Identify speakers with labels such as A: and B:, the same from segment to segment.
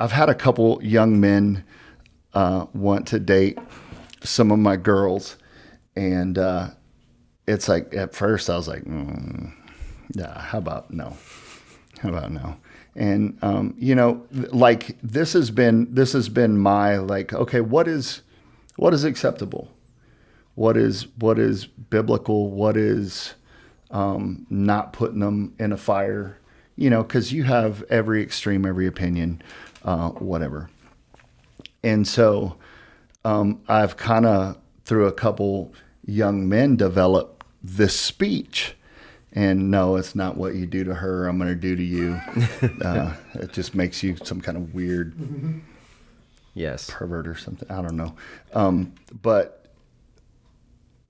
A: I've had a couple young men want to date some of my girls, and it's like at first I was like, yeah, how about no? And like this has been my like, okay, what is acceptable? What is biblical? What is not putting them in a fire? Because you have every extreme, every opinion, whatever. And so I've kind of, through a couple young men, developed this speech. And no, it's not what you do to her, I'm going to do to you. It just makes you some kind of weird pervert or something. I don't know.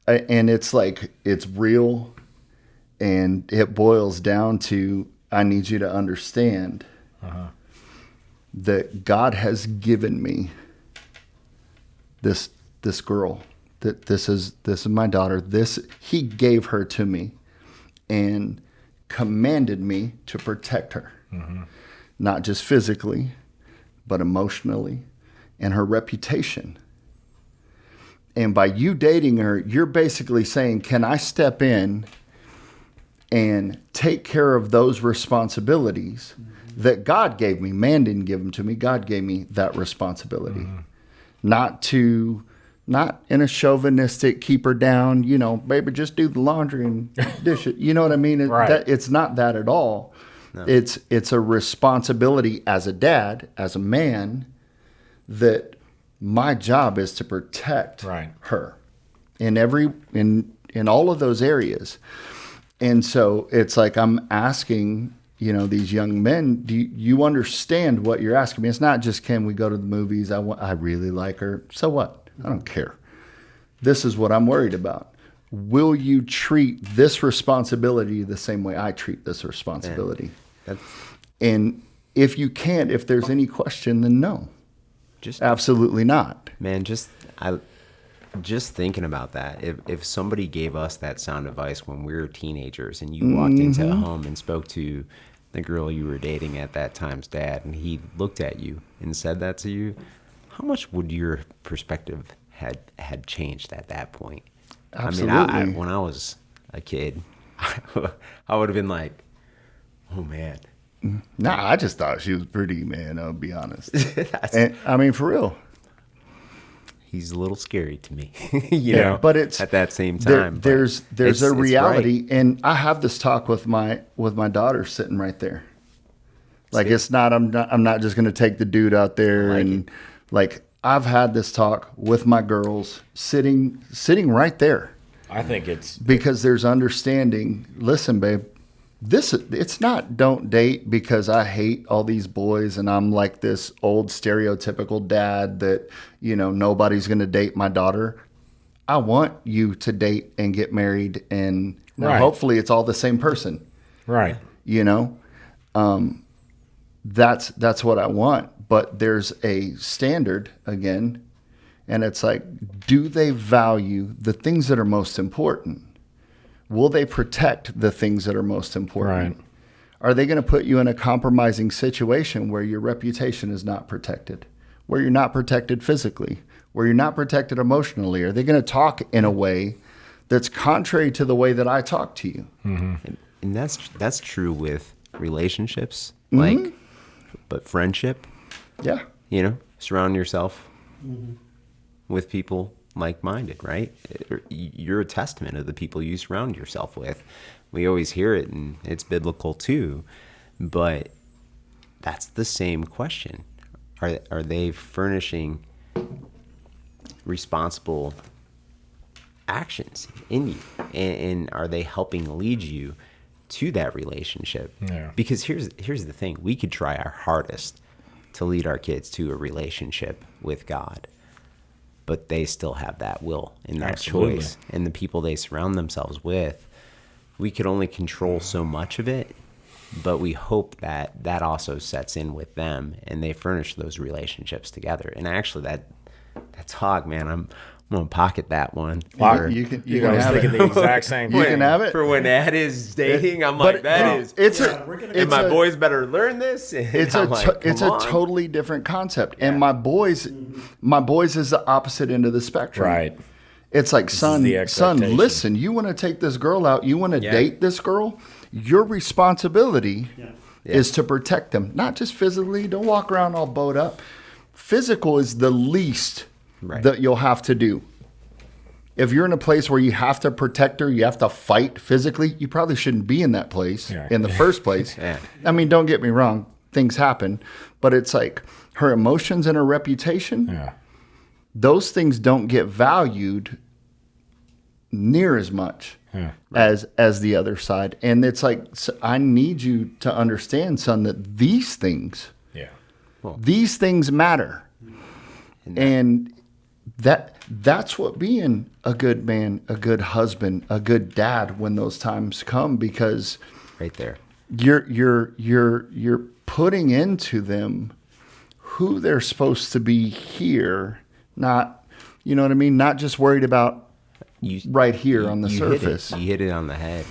A: And it's like, it's real. And it boils down to, I need you to understand that God has given me this girl. That this is my daughter. He gave her to me and commanded me to protect her. Not just physically, but emotionally, and her reputation. And by you dating her, you're basically saying, can I step in and take care of those responsibilities that God gave me? Man didn't give them to me. God gave me that responsibility. Not in a chauvinistic, keep her down, baby, just do the laundry and dish it. You know what I mean?
B: Right.
A: It's not that at all. No. It's a responsibility as a dad, as a man, that my job is to protect her in all of those areas. And so it's like I'm asking, these young men, do you understand what you're asking me? It's not just, can we go to the movies? I really like her. So what? I don't care. This is what I'm worried about. Will you treat this responsibility the same way I treat this responsibility? And if you can't, if there's any question, then no. Absolutely not.
C: Man, just thinking about that. If somebody gave us that sound advice when we were teenagers and you walked into a home and spoke to the girl you were dating at that time's dad, and he looked at you and said that to you, how much would your perspective had changed at that point?
A: Absolutely.
C: I mean, when I was a kid, I would have been like, oh, man.
A: Nah, I just thought she was pretty, man, I'll be honest. And, I mean, for real.
C: He's a little scary to me, you know,
A: but it's
C: at that same time.
A: There's a reality. Right. And I have this talk with my daughter sitting right there. Like, it's not, I'm not just going to take the dude out there I've had this talk with my girls sitting right there.
B: I think it's
A: because there's understanding. Listen, babe, it's not don't date because I hate all these boys and I'm like this old stereotypical dad that, nobody's going to date my daughter. I want you to date and get married, and hopefully it's all the same person.
B: Right.
A: That's what I want. But there's a standard again, and it's like, do they value the things that are most important? Will they protect the things that are most important?
B: Right.
A: Are they going to put you in a compromising situation where your reputation is not protected, where you're not protected physically, where you're not protected emotionally? Are they going to talk in a way that's contrary to the way that I talk to you?
C: Mm-hmm. And that's true with relationships, but friendship.
A: Yeah.
C: Surround yourself with people like-minded, right? You're a testament of the people you surround yourself with. We always hear it, and it's biblical too, but that's the same question. Are they furnishing responsible actions in you, and are they helping lead you to that relationship?
B: Yeah.
C: Because here's the thing: we could try our hardest to lead our kids to a relationship with God, but they still have that will and that choice, and the people they surround themselves with. We could only control so much of it, but we hope that also sets in with them and they furnish those relationships together. And actually that talk, man, I'm I'm gonna pocket that one.
B: Wow.
A: You can
B: I was
A: have
B: thinking
A: it.
B: the exact same
A: You
B: thing.
A: can have it.
C: For when Ad is dating, I'm
A: But
C: like, that is.
A: it's
C: And my boys better learn this. And
A: it's
C: I'm like,
A: it's
C: come
A: a
C: on.
A: totally different concept. And my boys is the opposite end of the spectrum.
B: Right.
A: It's like, son,
B: the expectation.
A: listen, you want to take this girl out, you want to
C: Yeah.
A: date this girl, your responsibility
C: Yeah.
A: is to protect them, not just physically. Don't walk around all bowed up. Physical is the least
C: Right.
A: that you'll have to do. If you're in a place where you have to protect her, you have to fight physically, you probably shouldn't be in that place
B: Yeah.
A: in the first place.
C: Yeah.
A: I mean, don't get me wrong, things happen, but it's like her emotions and her reputation,
B: Yeah.
A: those things don't get valued near as much
B: Yeah.
A: as the other side. And it's like, I need you to understand, son, that these things matter. And that's what being a good man, a good husband, a good dad when those times come, because
C: Right there.
A: you're putting into them who they're supposed to be here, not, you know what I mean? Not just worried about right here on the surface.
C: You hit it on the head.